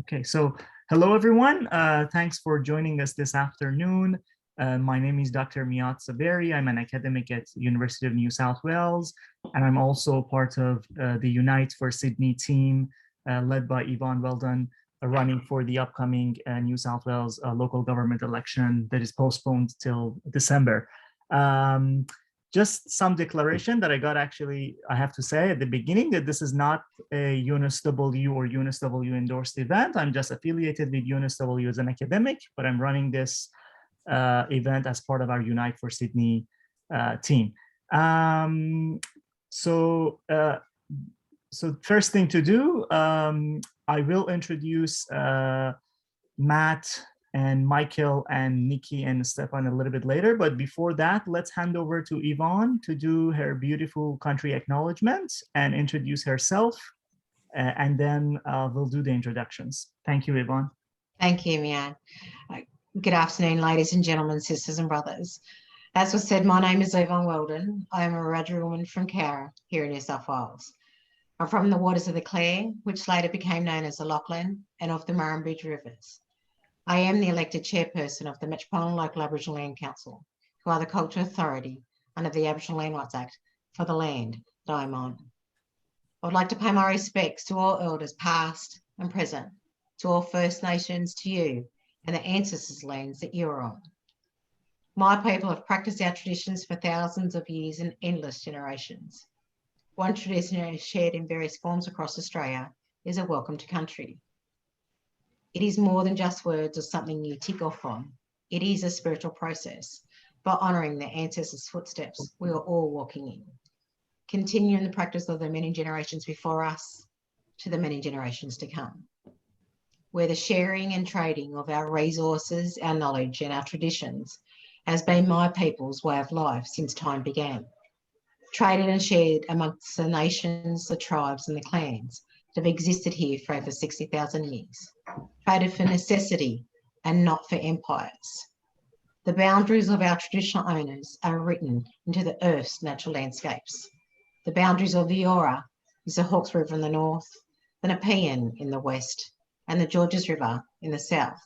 Okay, so hello everyone. Thanks for joining us this afternoon. My name is Dr. Mattheos Santamouris. I'm an academic at University of New South Wales, and I'm also part of the Unite for Sydney team led by Yvonne Weldon, running for the upcoming New South Wales local government election that is postponed till December. Just some declaration that I got actually, I have to say at the beginning that this is not a UNSW or UNSW endorsed event. I'm just affiliated with UNSW as an academic, but I'm running this event as part of our Unite for Sydney team. So first thing to do, I will introduce Matt and Michael and Nicki and Stefan a little bit later. But before that, let's hand over to Yvonne to do her beautiful country acknowledgement and introduce herself. And then we'll do the introductions. Thank you, Yvonne. Thank you, Mian. Good afternoon, ladies and gentlemen, sisters and brothers. As was said, my name is Yvonne Weldon. I am a Wiradjuri woman from Cowra here in New South Wales. I'm from the waters of the Clare, which later became known as the Lachlan, and of the Murrumbidgee rivers. I am the elected chairperson of the Metropolitan Local Aboriginal Land Council, who are the cultural authority under the Aboriginal Land Rights Act for the land that I'm on. I would like to pay my respects to all elders past and present, to all First Nations, to you, and the ancestors' lands that you are on. My people have practiced our traditions for thousands of years and endless generations. One tradition shared in various forms across Australia is a welcome to country. It is more than just words or something you tick off on. It is a spiritual process by honouring the ancestors' footsteps we are all walking in, continuing the practice of the many generations before us to the many generations to come, where the sharing and trading of our resources, our knowledge and our traditions has been my people's way of life since time began, traded and shared amongst the nations, the tribes and the clans that have existed here for over 60,000 years, traded for necessity and not for empires. The boundaries of our traditional owners are written into the earth's natural landscapes. The boundaries of the Eora is the Hawkes River in the north, the Nepean in the west, and the Georges River in the south.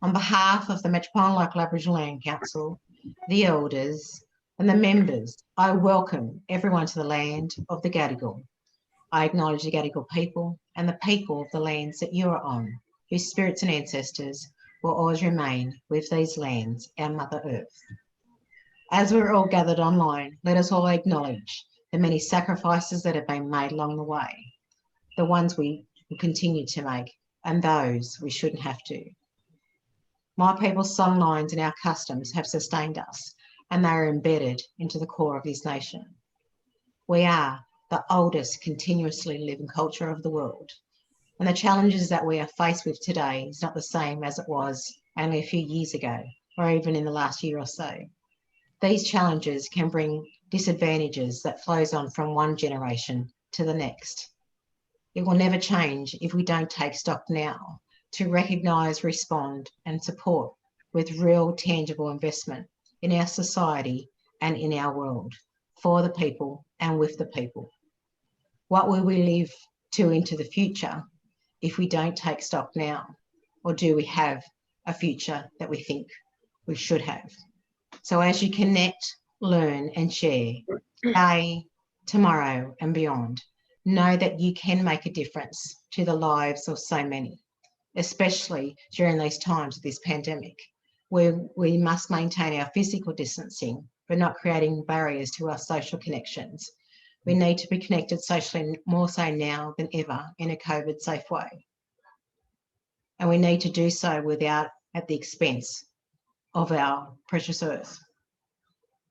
On behalf of the Metropolitan Local Aboriginal Land Council, the elders and the members, I welcome everyone to the land of the Gadigal. I acknowledge the Gadigal people and the people of the lands that you are on, whose spirits and ancestors will always remain with these lands, our Mother Earth. As we're all gathered online, let us all acknowledge the many sacrifices that have been made along the way, the ones we will continue to make, and those we shouldn't have to. My people's songlines and our customs have sustained us, and they are embedded into the core of this nation. We are the oldest continuously living culture of the world, and the challenges that we are faced with today is not the same as it was only a few years ago, or even in the last year or so. These challenges can bring disadvantages that flows on from one generation to the next. It will never change if we don't take stock now to recognise, respond and support with real tangible investment in our society and in our world, for the people and with the people. What will we live to into the future if we don't take stock now? Or do we have a future that we think we should have? So as you connect, learn and share today, tomorrow and beyond, know that you can make a difference to the lives of so many, especially during these times of this pandemic, where we must maintain our physical distancing, but not creating barriers to our social connections. We need to be connected socially more so now than ever in a COVID safe way. And we need to do so without at the expense of our precious earth.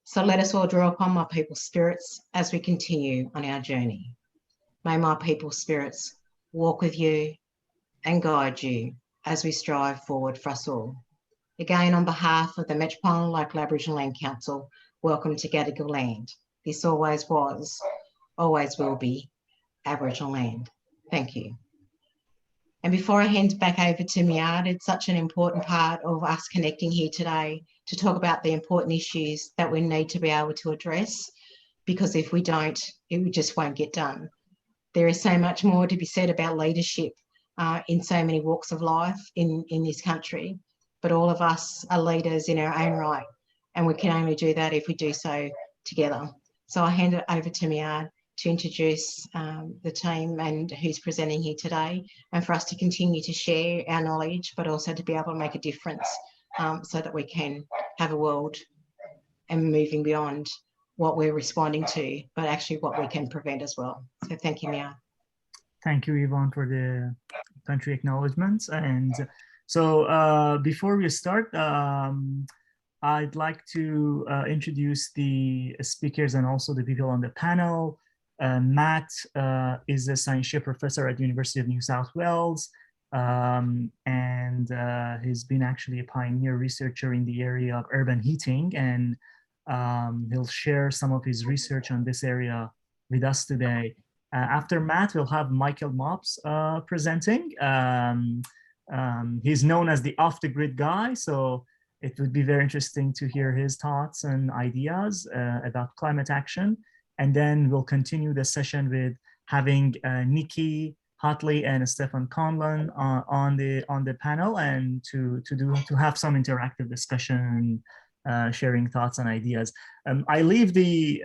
So let us all draw upon my people's spirits as we continue on our journey. May my people's spirits walk with you and guide you as we strive forward for us all. Again, on behalf of the Metropolitan Local Aboriginal Land Council, welcome to Gadigal land. This always was, always will be Aboriginal land. Thank you. And before I hand back over to Miad, it's such an important part of us connecting here today to talk about the important issues that we need to be able to address, because if we don't, it just won't get done. There is so much more to be said about leadership in so many walks of life in this country, but all of us are leaders in our own right, and we can only do that if we do so together. So I hand it over to Miad to introduce the team and who's presenting here today, and for us to continue to share our knowledge, but also to be able to make a difference so that we can have a world and moving beyond what we're responding to, but actually what we can prevent as well. So thank you, Miad. Thank you, Yvonne, for the country acknowledgements. And so before we start, I'd like to introduce the speakers and also the people on the panel. Matt is a science chair professor at the University of New South Wales, and he's been actually a pioneer researcher in the area of urban heating, and he'll share some of his research on this area with us today. After Matt, we'll have Michael Mops presenting. He's known as the off-the-grid guy, so it would be very interesting to hear his thoughts and ideas about climate action. And then we'll continue the session with having Nicki Hutley and Stephen Conlon on the panel, and to have some interactive discussion, sharing thoughts and ideas. I leave the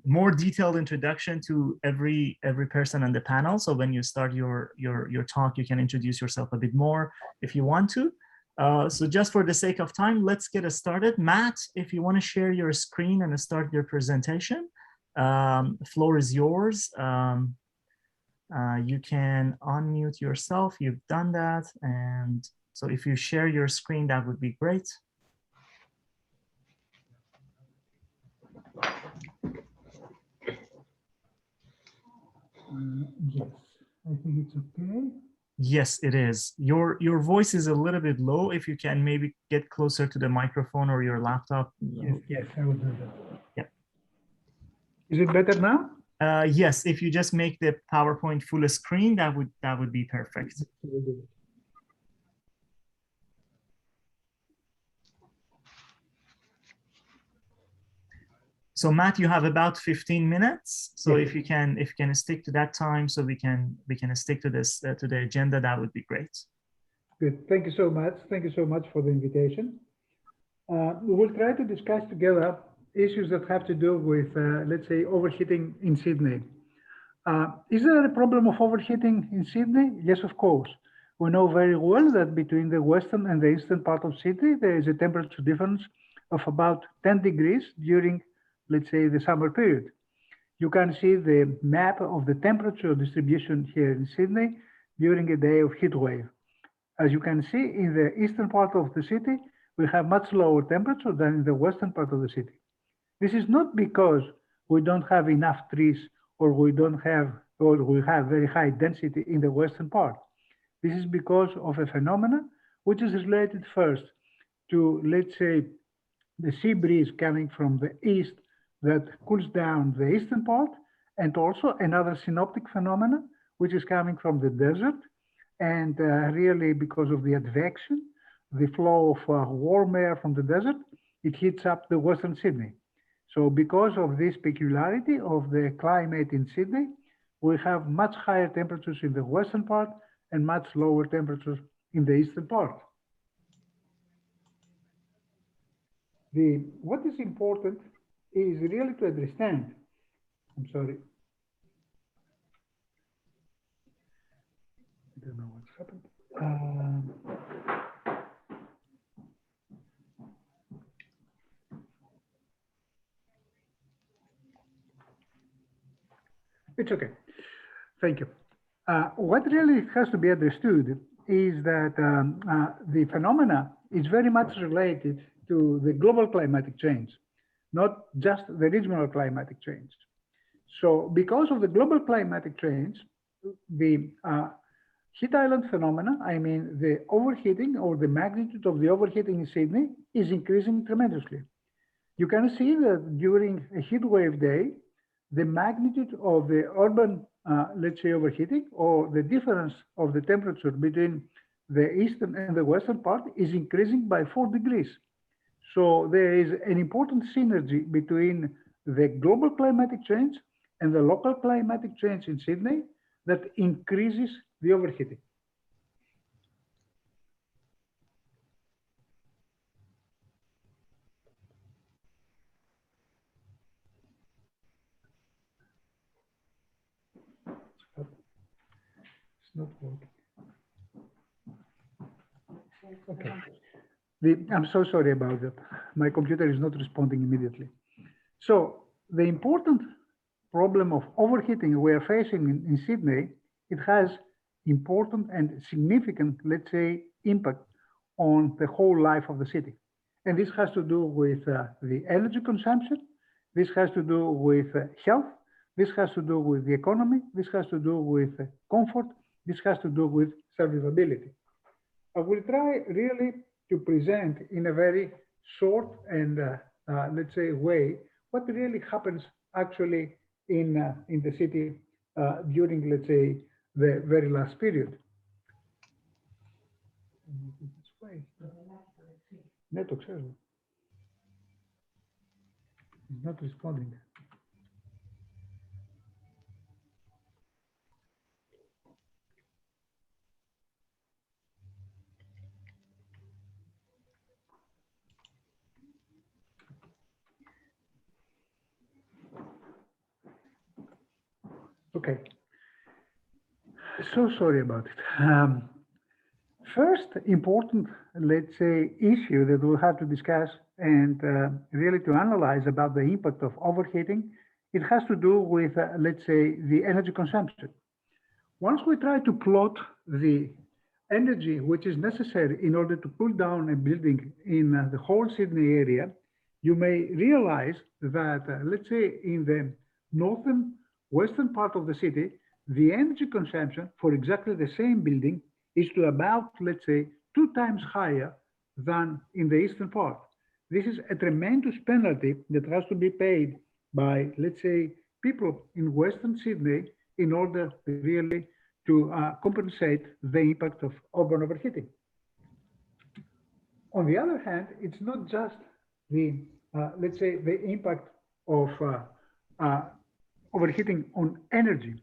more detailed introduction to every person on the panel. So when you start your talk, you can introduce yourself a bit more if you want to. So just for the sake of time, let's get started. Matt, if you want to share your screen and start your presentation, the floor is yours. You can unmute yourself. You've done that. And so if you share your screen, that would be great. Yes, I think it's okay. Yes, it is. Your voice is a little bit low. If you can maybe get closer to the microphone or your laptop. Yes, I will do that. Yeah. Is it better now? Yes, if you just make the PowerPoint full screen, that would be perfect. So Matt, you have about 15 minutes. So yes, if you can stick to that time, so we can stick to this to the agenda, that would be great. Good. Thank you so much. Thank you so much for the invitation. We will try to discuss together issues that have to do with, let's say, overheating in Sydney. Is there a problem of overheating in Sydney? Yes, of course. We know very well that between the western and the eastern part of Sydney, there is a temperature difference of about 10 degrees during, let's say, the summer period. You can see the map of the temperature distribution here in Sydney during a day of heat wave. As you can see, in the eastern part of the city, we have much lower temperature than in the western part of the city. This is not because we don't have enough trees or we have very high density in the western part. This is because of a phenomenon which is related first to, let's say, the sea breeze coming from the east that cools down the eastern part, and also another synoptic phenomenon which is coming from the desert, and really because of the advection, the flow of warm air from the desert, it heats up the western Sydney. So because of this peculiarity of the climate in Sydney, we have much higher temperatures in the western part and much lower temperatures in the eastern part. What is important is really to understand, I'm sorry, I don't know what's happened. It's okay. Thank you. What really has to be understood is that the phenomena is very much related to the global climatic change, not just the regional climatic change. So because of the global climatic change, the heat island phenomena, I mean the overheating or the magnitude of the overheating in Sydney is increasing tremendously. You can see that during a heat wave day, the magnitude of the urban, let's say, overheating, or the difference of the temperature between the eastern and the western part is increasing by 4 degrees. So there is an important synergy between the global climatic change and the local climatic change in Sydney that increases the overheating. not working. Okay. I'm so sorry about that. My computer is not responding immediately. So the important problem of overheating we are facing in Sydney, it has important and significant, let's say, impact on the whole life of the city. And this has to do with the energy consumption. This has to do with health. This has to do with the economy. This has to do with comfort. This has to do with survivability. I will try really to present in a very short and let's say way what really happens actually in the city during, let's say, the very last period. Network server is not responding. Okay. So sorry about it. First important, let's say, issue that we'll have to discuss and really to analyze about the impact of overheating, it has to do with, let's say, the energy consumption. Once we try to plot the energy which is necessary in order to pull down a building in the whole Sydney area, you may realize that, let's say, in the northern western part of the city, the energy consumption for exactly the same building is to about, let's say, 2 times higher than in the eastern part. This is a tremendous penalty that has to be paid by, let's say, people in Western Sydney in order really to compensate the impact of urban overheating. On the other hand, it's not just the, let's say, the impact of overheating on energy.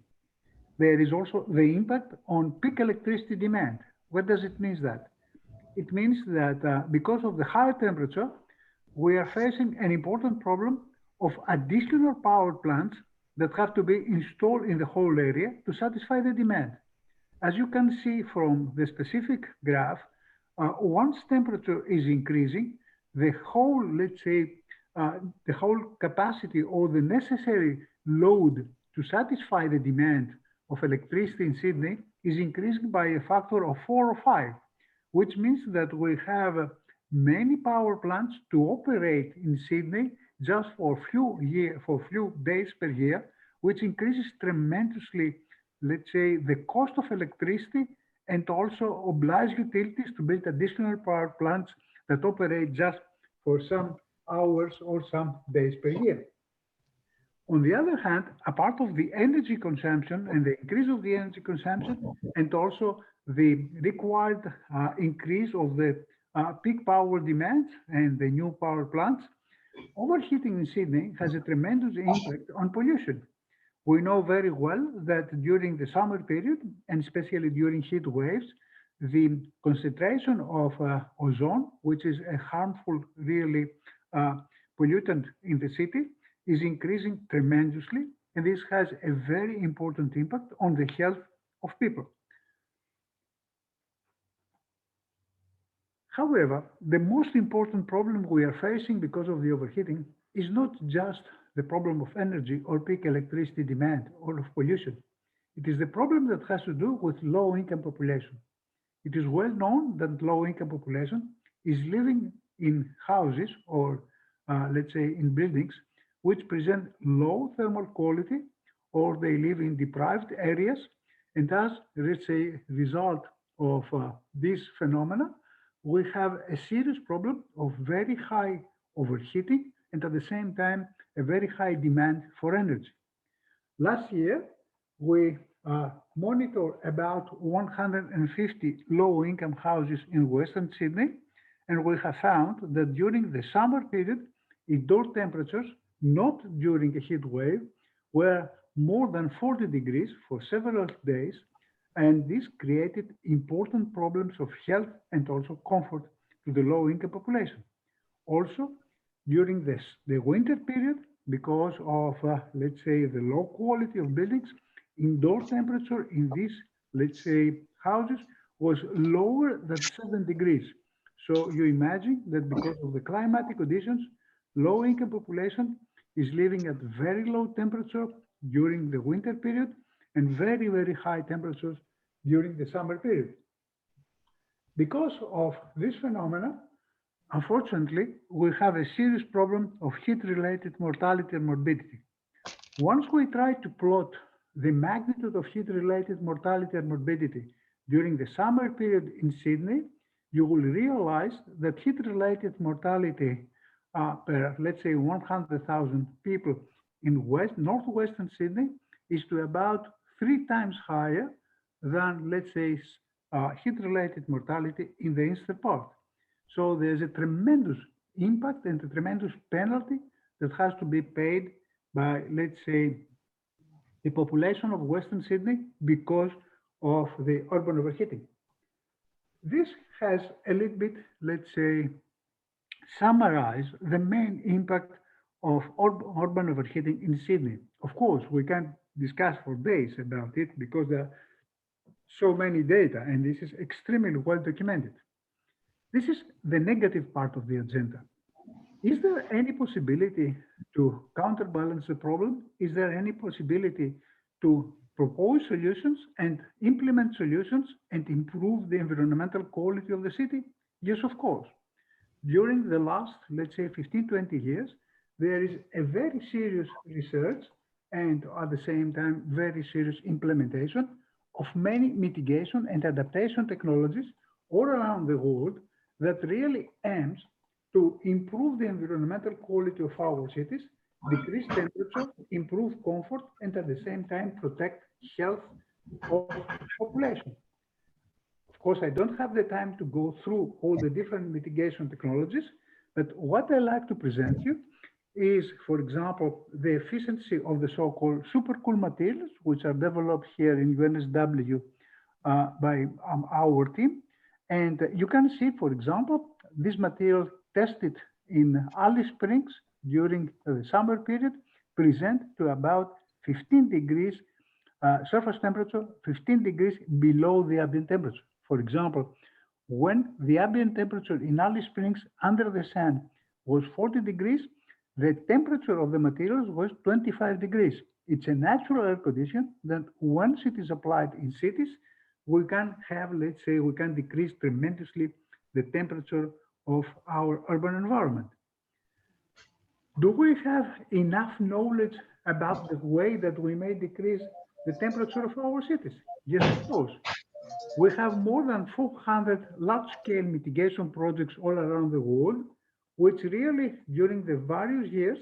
There is also the impact on peak electricity demand. What does it mean that? It means that because of the higher temperature, we are facing an important problem of additional power plants that have to be installed in the whole area to satisfy the demand. As you can see from the specific graph, once temperature is increasing, the whole, let's say, the whole capacity or the necessary load to satisfy the demand of electricity in Sydney is increasing by a factor of 4 or 5, which means that we have many power plants to operate in Sydney just for few days per year, which increases tremendously, let's say, the cost of electricity and also obliges utilities to build additional power plants that operate just for some hours or some days per year. On the other hand, a part of the energy consumption and the increase of the energy consumption and also the required increase of the peak power demand and the new power plants, overheating in Sydney has a tremendous impact on pollution. We know very well that during the summer period, and especially during heat waves, the concentration of ozone, which is a harmful, really pollutant in the city, is increasing tremendously, and this has a very important impact on the health of people. However, the most important problem we are facing because of the overheating is not just the problem of energy or peak electricity demand or of pollution. It is the problem that has to do with low-income population. It is well known that low-income population is living in houses or let's say in buildings which present low thermal quality, or they live in deprived areas, and as, let's say, result of this phenomena, we have a serious problem of very high overheating and at the same time a very high demand for energy. Last year, we monitored about 150 low-income houses in Western Sydney, and we have found that during the summer period, indoor temperatures, not during a heat wave, were more than 40 degrees for several days, and this created important problems of health and also comfort to the low-income population. Also, during the winter period, because of, let's say, the low quality of buildings, indoor temperature in these let's say, houses was lower than 7 degrees. So you imagine that because of the climatic conditions, low-income population is living at very low temperature during the winter period and very, very high temperatures during the summer period. Because of this phenomena, unfortunately, we have a serious problem of heat-related mortality and morbidity. Once we try to plot the magnitude of heat-related mortality and morbidity during the summer period in Sydney, you will realize that heat-related mortality per, let's say, 100,000 people in northwestern Sydney is to about 3 times higher than, let's say, heat-related mortality in the eastern part. So there's a tremendous impact and a tremendous penalty that has to be paid by, let's say, the population of Western Sydney because of the urban overheating. This has a little bit, let's say, summarized the main impact of urban overheating in Sydney. Of course, we can't discuss for days about it because there are so many data, and this is extremely well documented. This is the negative part of the agenda. Is there any possibility to counterbalance the problem? Is there any possibility to propose solutions and implement solutions and improve the environmental quality of the city? Yes, of course. During the last, let's say, 15, 20 years, there is a very serious research and at the same time, very serious implementation of many mitigation and adaptation technologies all around the world that really aims to improve the environmental quality of our cities, decrease temperature, improve comfort, and at the same time protect health of population. Of course, I don't have the time to go through all the different mitigation technologies, but what I like to present you is, for example, the efficiency of the so-called supercool materials, which are developed here in UNSW by our team. And you can see, for example, this material tested in Alice Springs during the summer period present to about 15 degrees surface temperature, 15 degrees below the ambient temperature. For example, when the ambient temperature in Alice Springs under the sun was 40 degrees, the temperature of the materials was 25 degrees. It's a natural air condition that once it is applied in cities, we can have, let's say, we can decrease tremendously the temperature of our urban environment. Do we have enough knowledge about the way that we may decrease the temperature of our cities? Yes, of course. We have more than 400 large-scale mitigation projects all around the world, which really, during the various years,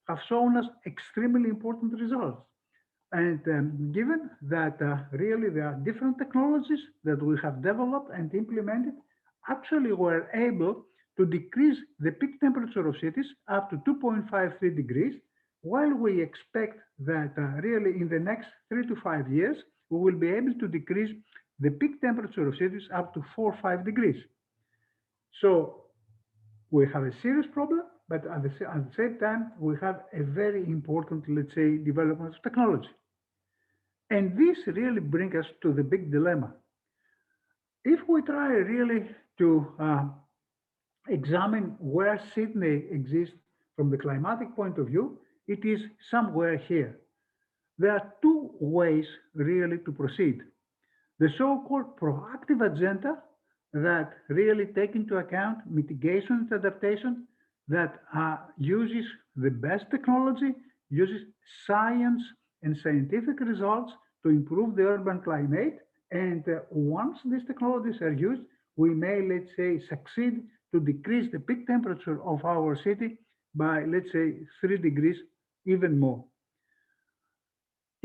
have shown us extremely important results. And given that really there are different technologies that we have developed and implemented, actually we're able to decrease the peak temperature of cities up to 2.53 degrees, while we expect that really in the next 3 to 5 years, we will be able to decrease the peak temperature of cities up to 4 or 5 degrees. So we have a serious problem, but at the same time, we have a very important, let's say, development of technology. And this really brings us to the big dilemma. If we try really to examine where Sydney exists from the climatic point of view, it is somewhere here. There are two ways really to proceed. The so-called proactive agenda that really take into account mitigation and adaptation, that uses the best technology, uses science and scientific results to improve the urban climate. And once these technologies are used, we may, let's say, succeed to decrease the peak temperature of our city by, let's say, 3 degrees, even more.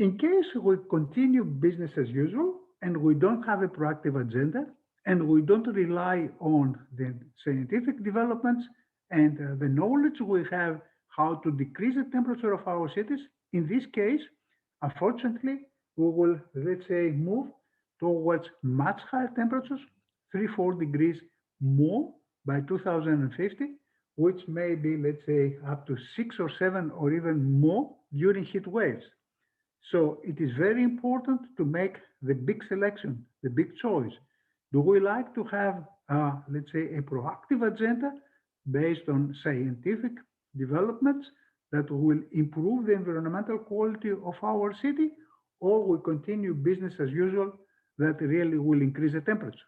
In case we continue business as usual and we don't have a proactive agenda and we don't rely on the scientific developments and the knowledge we have how to decrease the temperature of our cities, in this case, unfortunately, we will, let's say, move towards much higher temperatures, 3-4 degrees more by 2050, which may be, let's say, up to 6 or 7 or even more during heat waves. So it is very important to make the big selection, the big choice? Do we like to have, let's say, a proactive agenda based on scientific developments that will improve the environmental quality of our city, or we continue business as usual that really will increase the temperature?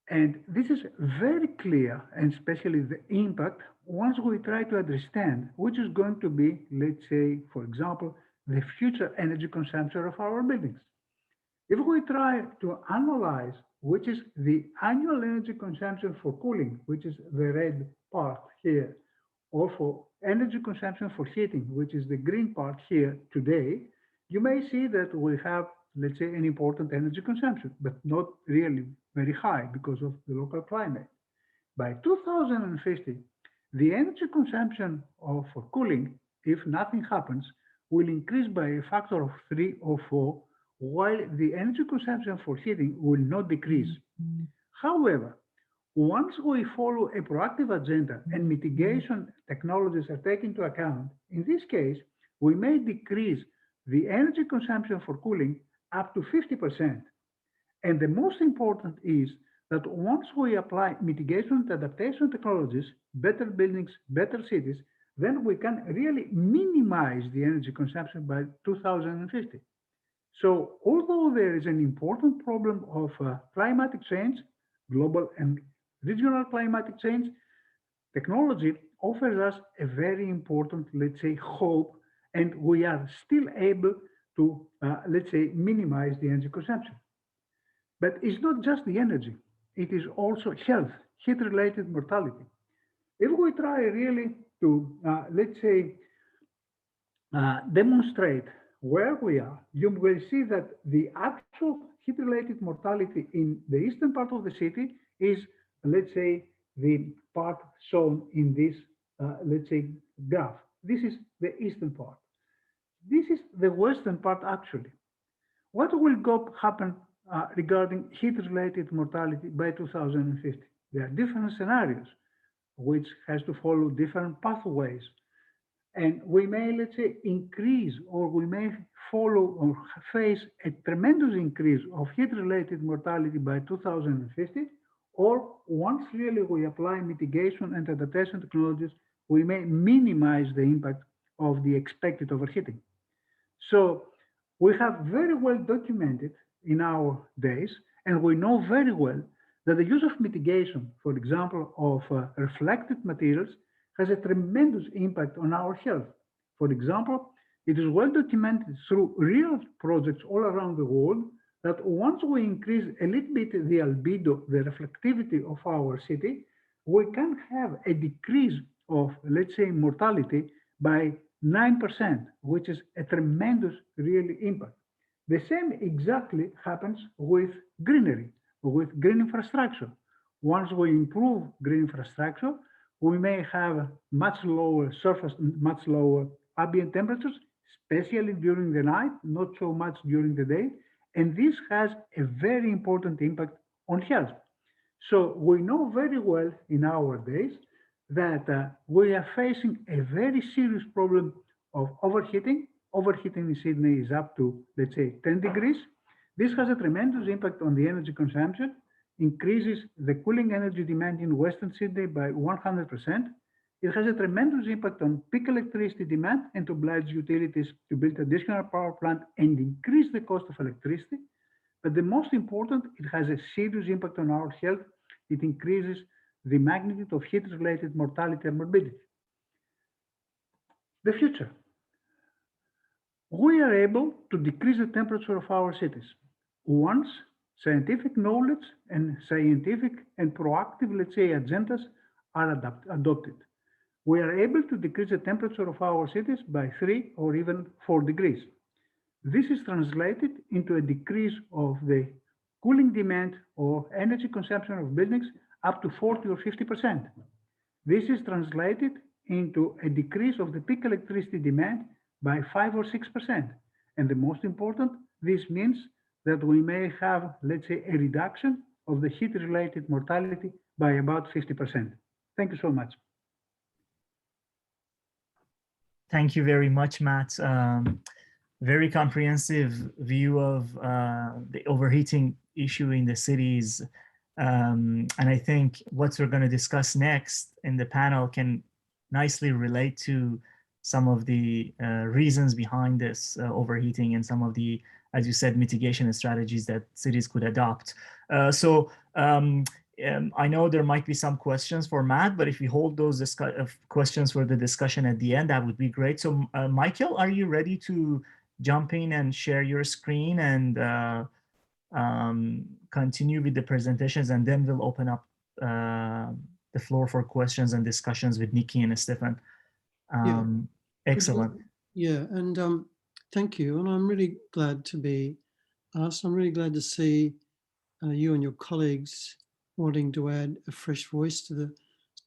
And this is very clear, and especially the impact, once we try to understand which is going to be, let's say, for example, the future energy consumption of our buildings. If we try to analyze which is the annual energy consumption for cooling, which is the red part here, or for energy consumption for heating, which is the green part here today, you may see that we have, let's say, an important energy consumption, but not really very high because of the local climate. By 2050, the energy consumption for cooling, if nothing happens, will increase by a factor of 3 or 4, while the energy consumption for heating will not decrease. However, once we follow a proactive agenda and mitigation technologies are taken into account, in this case, we may decrease the energy consumption for cooling up to 50%. And the most important is that once we apply mitigation and adaptation technologies, better buildings, better cities, then we can really minimize the energy consumption by 2050. So although there is an important problem of climatic change, global and regional climatic change, technology offers us a very important, let's say, hope, and we are still able to, let's say, minimize the energy consumption. But it's not just the energy, it is also health, heat-related mortality. If we try really to, let's say, demonstrate where we are, you will see that the actual heat-related mortality in the eastern part of the city is, let's say, the part shown in this, let's say, graph. This is the eastern part. This is the western part, actually. What will happen regarding heat-related mortality by 2050? There are different scenarios, which has to follow different pathways. And we may, let's say, increase, or we may follow or face a tremendous increase of heat-related mortality by 2050, or once really we apply mitigation and adaptation technologies, we may minimize the impact of the expected overheating. So we have very well documented in our days, and we know very well that the use of mitigation, for example, of reflected materials, has a tremendous impact on our health. For example, it is well documented through real projects all around the world that once we increase a little bit the albedo, the reflectivity of our city, we can have a decrease of, let's say, mortality by 9%, which is a tremendous really impact. The same exactly happens with greenery, with green infrastructure. Once we improve green infrastructure, we may have much lower surface, much lower ambient temperatures, especially during the night, not so much during the day. And this has a very important impact on health. So we know very well in our days that we are facing a very serious problem of overheating. Overheating in Sydney is up to, let's say, 10 degrees. This has a tremendous impact on the energy consumption, increases the cooling energy demand in Western Sydney by 100%. It has a tremendous impact on peak electricity demand and obliges utilities to build additional power plant and increase the cost of electricity. But the most important, it has a serious impact on our health. It increases the magnitude of heat-related mortality and morbidity. The future. We are able to decrease the temperature of our cities once scientific knowledge and scientific and proactive, let's say, agendas are adopted. We are able to decrease the temperature of our cities by 3 or even 4 degrees. This is translated into a decrease of the cooling demand or energy consumption of buildings up to 40 or 50%. This is translated into a decrease of the peak electricity demand by 5 or 6%. And the most important, this means that we may have, let's say, a reduction of the heat-related mortality by about 50%. Thank you so much. Thank you very much, Matt. very comprehensive view of the overheating issue in the cities. And I think what we're going to discuss next in the panel can nicely relate to some of the reasons behind this overheating and some of the, as you said, mitigation strategies that cities could adopt. I know there might be some questions for Matt, but if we hold those questions for the discussion at the end, that would be great. So Michael, are you ready to jump in and share your screen and continue with the presentations, and then we'll open up the floor for questions and discussions with Nicki and Stephen. Excellent. Yeah, and thank you. And I'm really glad to be asked. I'm really glad to see you and your colleagues wanting to add a fresh voice to the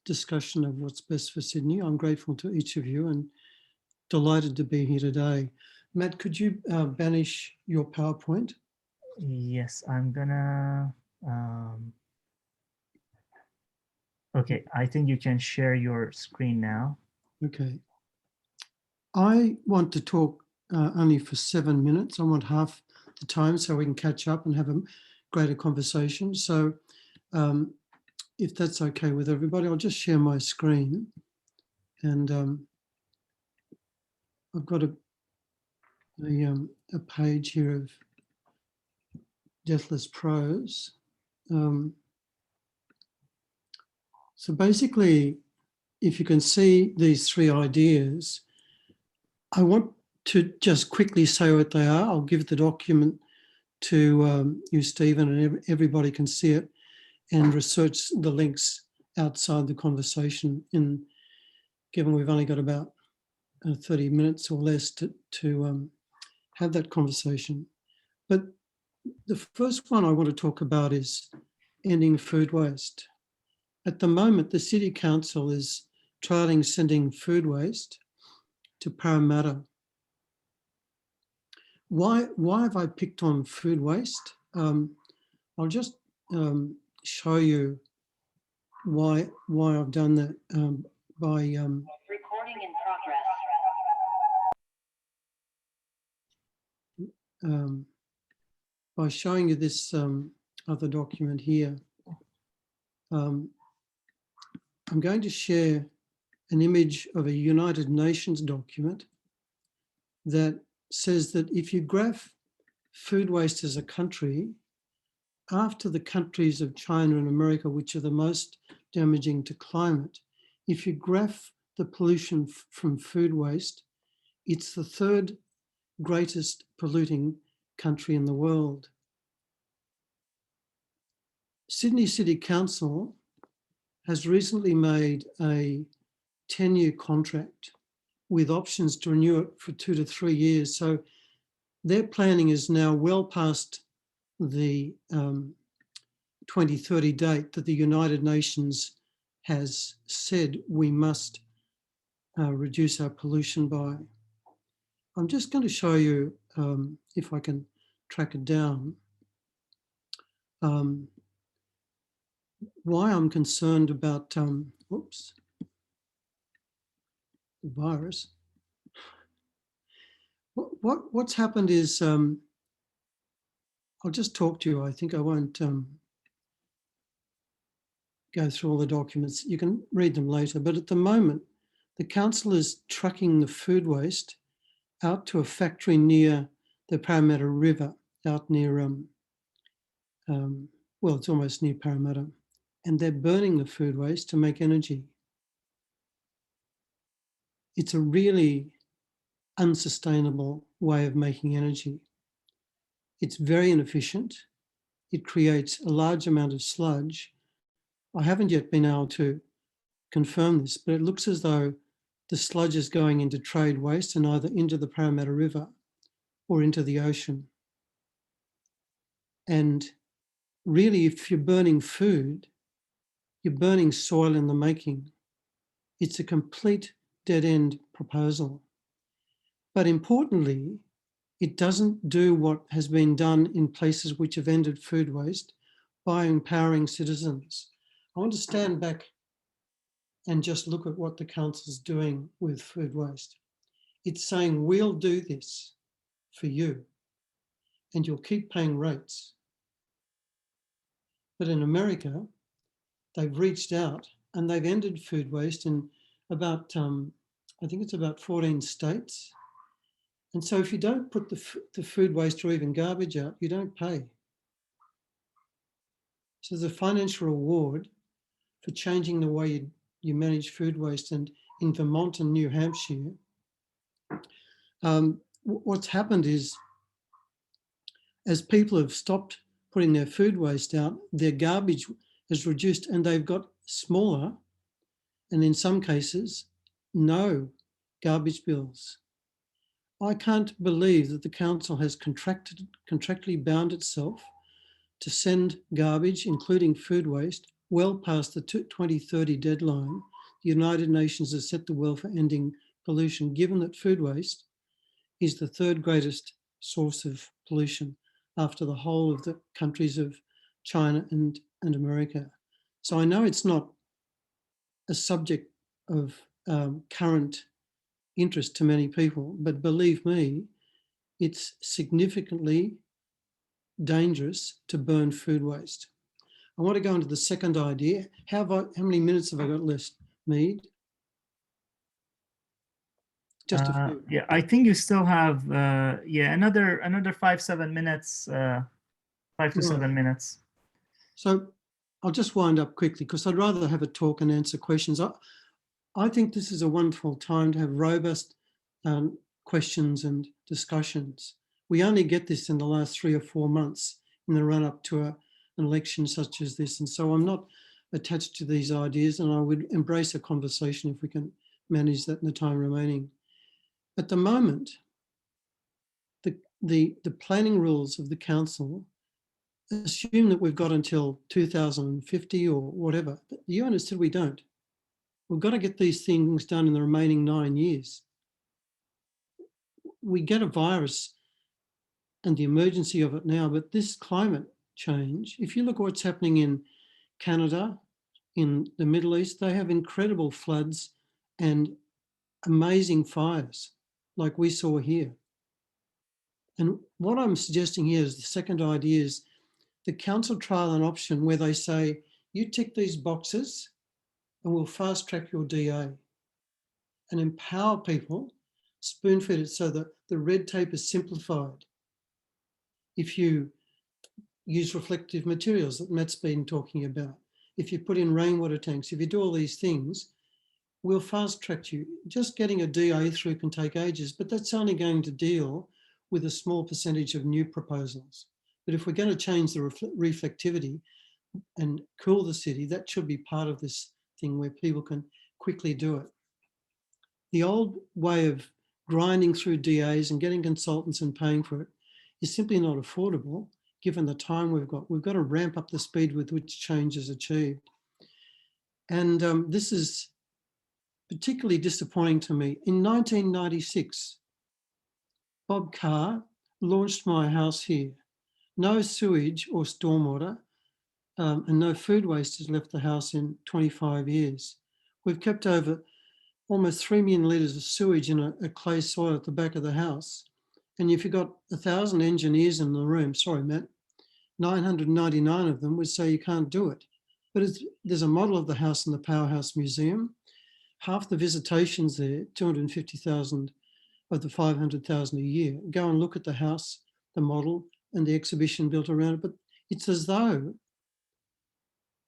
discussion of what's best for Sydney. I'm grateful to each of you and delighted to be here today. Matt, could you banish your PowerPoint? Yes, I'm gonna. Okay, I think you can share your screen now. Okay. I want to talk only for 7 minutes. I want half the time so we can catch up and have a greater conversation. So if that's okay with everybody, I'll just share my screen. And I've got a page here of Deathless Prose. So basically, if you can see these three ideas, I want to just quickly say what they are. I'll give the document to you, Stephen, and everybody can see it and research the links outside the conversation, given we've only got about 30 minutes or less to have that conversation. But the first one I want to talk about is ending food waste. At the moment, the City Council is trialling sending food waste to Parramatta. Why have I picked on food waste? I'll just show you why I've done that by recording in progress. By showing you this other document here. I'm going to share an image of a United Nations document that says that if you graph food waste as a country, after the countries of China and America, which are the most damaging to climate, if you graph the pollution from food waste, it's the third greatest polluting country in the world. Sydney City Council has recently made a 10-year contract with options to renew it for 2 to 3 years. So their planning is now well past the 2030 date that the United Nations has said we must reduce our pollution by. I'm just going to show you, if I can track it down, why I'm concerned about, whoops, the virus. What's happened is, I'll just talk to you. I think I won't go through all the documents. You can read them later. But at the moment, the council is trucking the food waste out to a factory near the Parramatta River, out near, well, it's almost near Parramatta. And they're burning the food waste to make energy. It's a really unsustainable way of making energy. It's very inefficient. It creates a large amount of sludge. I haven't yet been able to confirm this, but it looks as though the sludge is going into trade waste and either into the Parramatta River or into the ocean. And really, if you're burning food, you're burning soil in the making. It's a complete dead-end proposal. But importantly, it doesn't do what has been done in places which have ended food waste by empowering citizens. I want to stand back and just look at what the council's doing with food waste. It's saying, we'll do this. for you, and you'll keep paying rates. But in America, they've reached out and they've ended food waste in about, I think it's about 14 states. And so if you don't put the food waste or even garbage out, you don't pay. So there's a financial reward for changing the way you manage food waste. And in Vermont and New Hampshire, what's happened is, as people have stopped putting their food waste out, their garbage has reduced and they've got smaller, and in some cases, no garbage bills. I can't believe that the council has contractually bound itself to send garbage, including food waste, well past the 2030 deadline. The United Nations has set the world for ending pollution, given that food waste is the third greatest source of pollution after the whole of the countries of China and America. So I know it's not a subject of current interest to many people, but believe me, it's significantly dangerous to burn food waste. I want to go into the second idea. How many minutes have I got left, Mead? Just a few. Yeah, I think you still have another 5-7 minutes, 5 to 7 minutes. So I'll just wind up quickly because I'd rather have a talk and answer questions. I think this is a wonderful time to have robust questions and discussions. We only get this in the last 3 or 4 months in the run up to an election such as this. And so I'm not attached to these ideas, and I would embrace a conversation if we can manage that in the time remaining. At the moment, the planning rules of the council assume that we've got until 2050 or whatever. But the UN has said we don't. We've got to get these things done in the remaining 9 years. We get a virus and the emergency of it now, but this climate change, if you look at what's happening in Canada, in the Middle East, they have incredible floods and amazing fires like we saw here. And what I'm suggesting here is the second idea is the council trial an option where they say, you tick these boxes and we'll fast track your DA and empower people, spoon feed it so that the red tape is simplified. If you use reflective materials that Matt's been talking about, if you put in rainwater tanks, if you do all these things, we'll fast track you. Just getting a DA through can take ages, but that's only going to deal with a small percentage of new proposals. But if we're going to change the reflectivity and cool the city, that should be part of this thing where people can quickly do it. The old way of grinding through DAs and getting consultants and paying for it is simply not affordable given the time we've got. We've got to ramp up the speed with which change is achieved. And this is particularly disappointing to me. In 1996, Bob Carr launched My House Here. No sewage or stormwater and no food waste has left the house in 25 years. We've kept over almost 3 million litres of sewage in a clay soil at the back of the house. And if you've got 1,000 engineers in the room, sorry, Matt, 999 of them would say you can't do it. But there's a model of the house in the Powerhouse Museum. Half the visitations there, 250,000 of the 500,000 a year. Go and look at the house, the model, and the exhibition built around it. But it's as though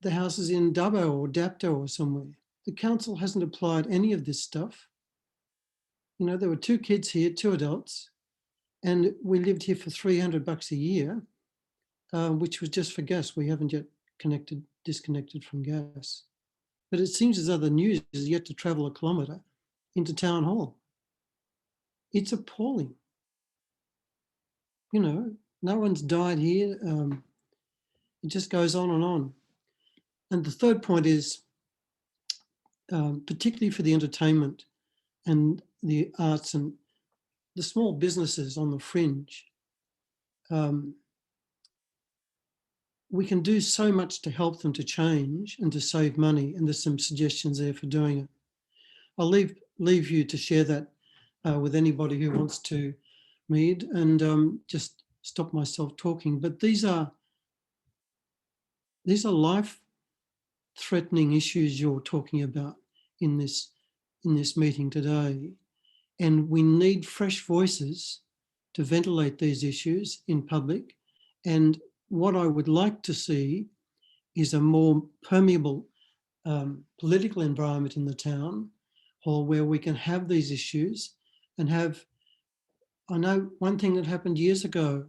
the house is in Dubbo or Dapto or somewhere. The council hasn't applied any of this stuff. You know, there were 2 kids here, 2 adults, and we lived here for $300 a year, which was just for gas. We haven't yet disconnected from gas. But it seems as though the news is yet to travel a kilometre into Town Hall. It's appalling. You know, no one's died here. It just goes on and on. And the third point is, particularly for the entertainment and the arts and the small businesses on the fringe, we can do so much to help them to change and to save money, and there's some suggestions there for doing it. I'll leave you to share that with anybody who wants to Mead, and just stop myself talking. But these are life-threatening issues you're talking about in this meeting today, and we need fresh voices to ventilate these issues in public. And what I would like to see is a more permeable political environment in the town hall where we can have these issues and have, I know one thing that happened years ago,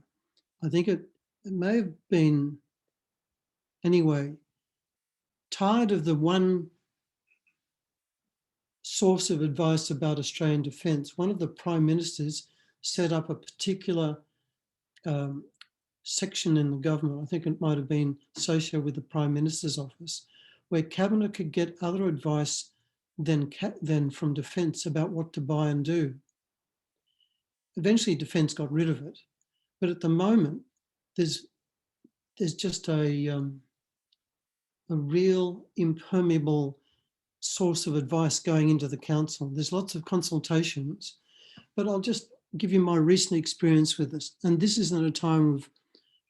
I think it may have been, anyway, tired of the one source of advice about Australian defence. One of the prime ministers set up a particular section in the government, I think it might have been associated with the Prime Minister's office, where Cabinet could get other advice than from Defence about what to buy and do. Eventually Defence got rid of it, but at the moment there's just a real impermeable source of advice going into the council. There's lots of consultations, but I'll just give you my recent experience with this. And this isn't a time of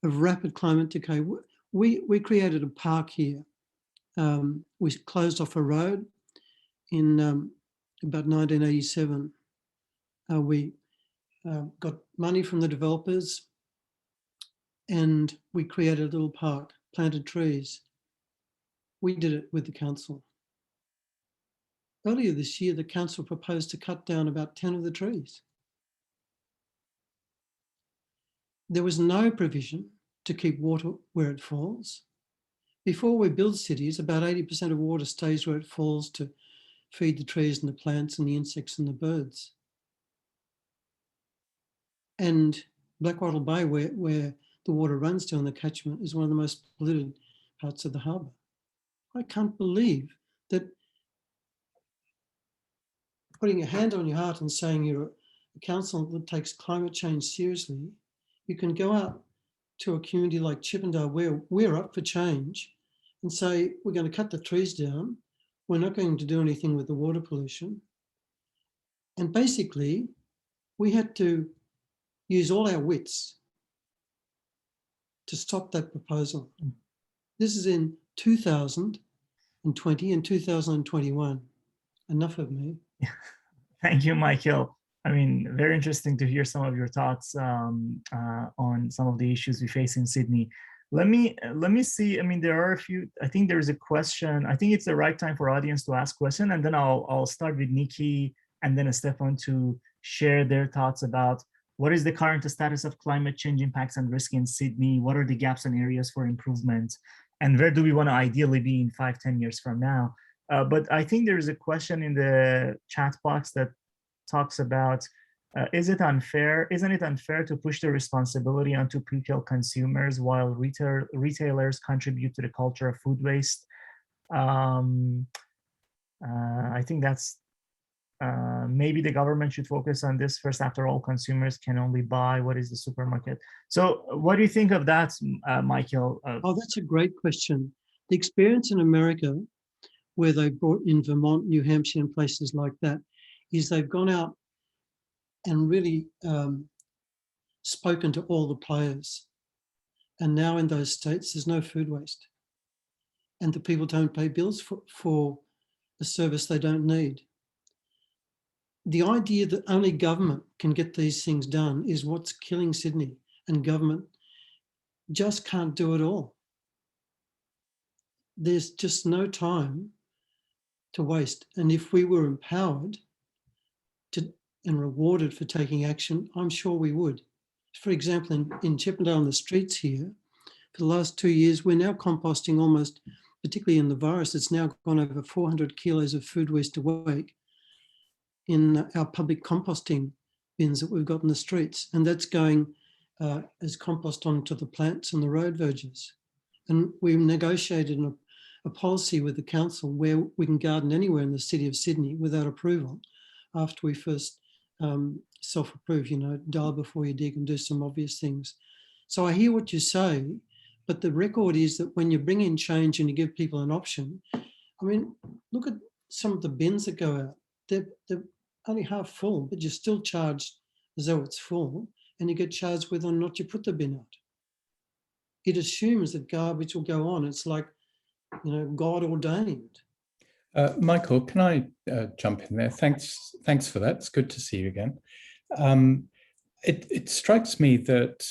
rapid climate decay. We created a park here. We closed off a road in about 1987. We got money from the developers and we created a little park, planted trees. We did it with the council. Earlier this year, the council proposed to cut down about 10 of the trees. There was no provision to keep water where it falls. Before we build cities, about 80% of water stays where it falls to feed the trees and the plants and the insects and the birds. And Blackwattle Bay, where the water runs to in the catchment, is one of the most polluted parts of the harbour. I can't believe that putting your hand on your heart and saying you're a council that takes climate change seriously, you can go out to a community like Chippendale where we're up for change and say, we're going to cut the trees down. We're not going to do anything with the water pollution. And basically, we had to use all our wits to stop that proposal. This is in 2020 and 2021. Enough of me. Thank you, Michael. I mean, very interesting to hear some of your thoughts on some of the issues we face in Sydney. Let me see. I mean, there are a few. I think there is a question. I think it's the right time for audience to ask question, and then I'll start with Nicki and then Stefan to share their thoughts about what is the current status of climate change impacts and risk in Sydney. What are the gaps and areas for improvement, and where do we want to ideally be in 5-10 years from now? But I think there is a question in the chat box that talks about, isn't it unfair to push the responsibility onto retail consumers while retailers contribute to the culture of food waste? I think that's, maybe the government should focus on this first. After all, consumers can only buy what is the supermarket. So what do you think of that, Michael? Oh, that's a great question. The experience in America, where they brought in Vermont, New Hampshire, and places like that, is they've gone out and really spoken to all the players. And now in those states, there's no food waste. And the people don't pay bills for a service they don't need. The idea that only government can get these things done is what's killing Sydney, and government just can't do it all. There's just no time to waste. And if we were empowered and rewarded for taking action, I'm sure we would. For example, in Chippendale on the streets here, for the last 2 years, we're now composting almost, particularly in the virus, it's now gone over 400 kilos of food waste a week in our public composting bins that we've got in the streets. And that's going as compost onto the plants and the road verges. And we've negotiated a policy with the council where we can garden anywhere in the city of Sydney without approval after we first self-approve, dial before you dig and do some obvious things. So I hear what you say, but the record is that when you bring in change and you give people an option, I mean, look at some of the bins that go out. They're only half full, but you're still charged as though it's full. and you get charged whether or not you put the bin out. It assumes that garbage will go on. It's like, God ordained. Michael, can I jump in there? Thanks for that. It's good to see you again. It strikes me that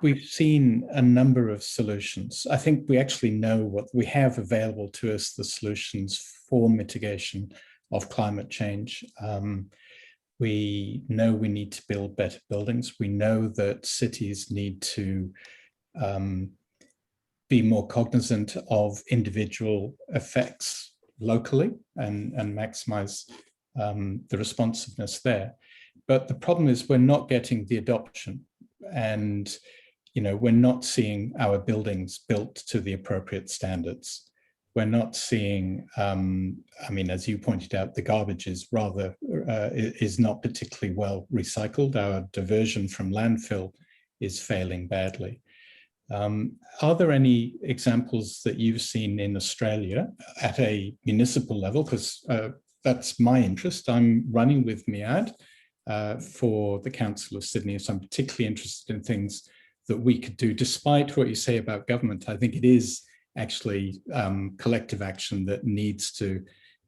we've seen a number of solutions. I think we actually know what we have available to us, the solutions for mitigation of climate change. We know we need to build better buildings. We know that cities need to be more cognizant of individual effects locally and maximize the responsiveness there. But the problem is we're not getting the adoption, and we're not seeing our buildings built to the appropriate standards. We're not seeing, as you pointed out, the garbage is is not particularly well recycled. Our diversion from landfill is failing badly. Are there any examples that you've seen in Australia at a municipal level? Because that's my interest. I'm running with MIAD for the Council of Sydney, so I'm particularly interested in things that we could do, despite what you say about government. I think it is actually collective action that needs to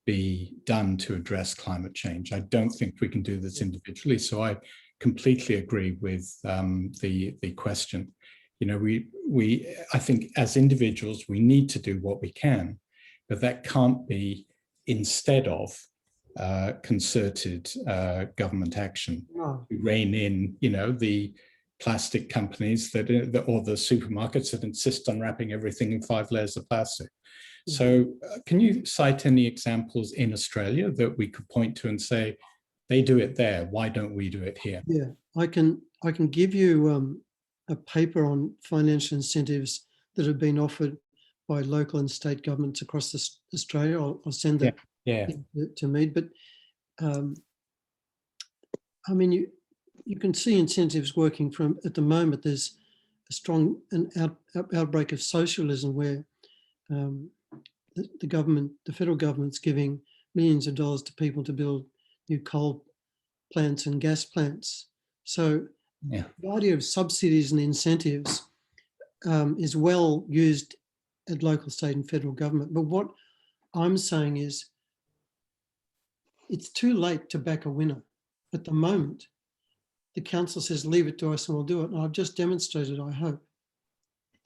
be done to address climate change. I don't think we can do this individually, so I completely agree with the question. I think as individuals, we need to do what we can, but that can't be instead of concerted government action. No. We rein in, the plastic companies or the supermarkets that insist on wrapping everything in 5 layers of plastic. So can you cite any examples in Australia that we could point to and say, they do it there, why don't we do it here? Yeah, I can give you a paper on financial incentives that have been offered by local and state governments across Australia. I'll send that to me. But you can see incentives working from, at the moment, there's a strong outbreak of socialism where the federal government's giving millions of dollars to people to build new coal plants and gas plants. So the idea of subsidies and incentives is well used at local, state and federal government. But what I'm saying is it's too late to back a winner. At the moment, the council says, leave it to us and we'll do it. And I've just demonstrated, I hope,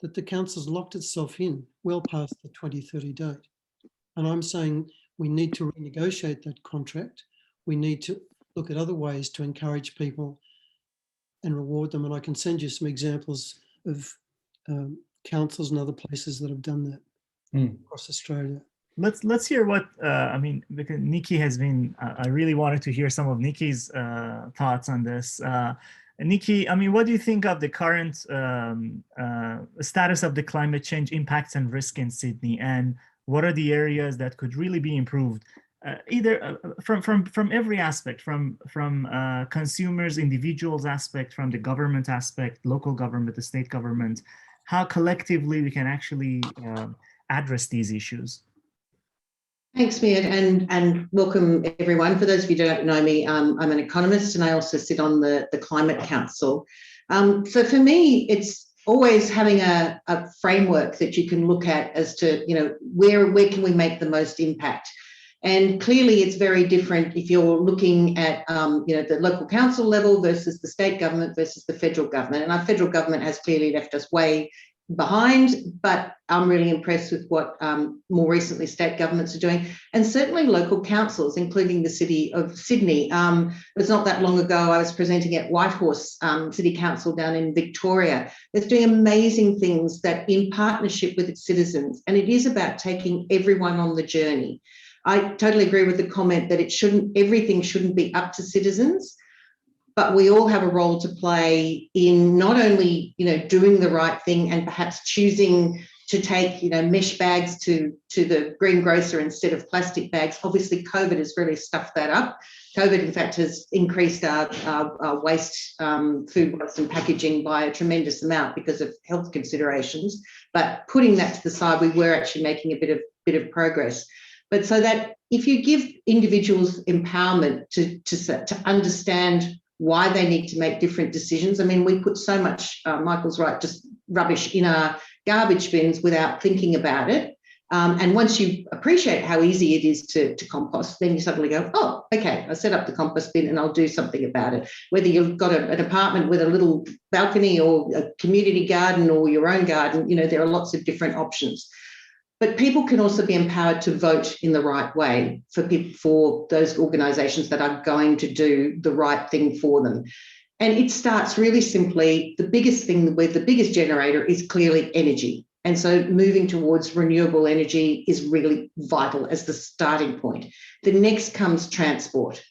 that the council's locked itself in well past the 2030 date. And I'm saying we need to renegotiate that contract. We need to look at other ways to encourage people and reward them. And I can send you some examples of councils and other places that have done that across Australia. Let's hear what, because Nicki has been, I really wanted to hear some of Nicki's thoughts on this. Nicki, what do you think of the current status of the climate change impacts and risk in Sydney? And what are the areas that could really be improved? Either from every aspect, from consumers, individuals aspect, from the government aspect, local government, the state government, how collectively we can actually address these issues. Thanks, Mia, and welcome everyone. For those of you who don't know me, I'm an economist and I also sit on the Climate Council. So for me, it's always having a framework that you can look at as to, where can we make the most impact? And clearly it's very different if you're looking at, the local council level versus the state government versus the federal government. And our federal government has clearly left us way behind, but I'm really impressed with what more recently state governments are doing, and certainly local councils, including the City of Sydney. It's not that long ago I was presenting at Whitehorse City Council down in Victoria. It's doing amazing things that in partnership with its citizens, and it is about taking everyone on the journey. I totally agree with the comment that everything shouldn't be up to citizens, but we all have a role to play in not only, doing the right thing and perhaps choosing to take, mesh bags to the greengrocer instead of plastic bags. Obviously, COVID has really stuffed that up. COVID, in fact, has increased our waste, food waste and packaging by a tremendous amount because of health considerations. But putting that to the side, we were actually making a bit of progress. But so that if you give individuals empowerment to understand why they need to make different decisions. I mean, we put so much, Michael's right, just rubbish in our garbage bins without thinking about it. And once you appreciate how easy it is to compost, then you suddenly go, oh, okay, I set up the compost bin and I'll do something about it. Whether you've got an apartment with a little balcony or a community garden or your own garden, you know, there are lots of different options. But people can also be empowered to vote in the right way for those organisations that are going to do the right thing for them. And it starts really simply. The biggest thing, where the biggest generator is clearly energy. And so moving towards renewable energy is really vital as the starting point. The next comes transport,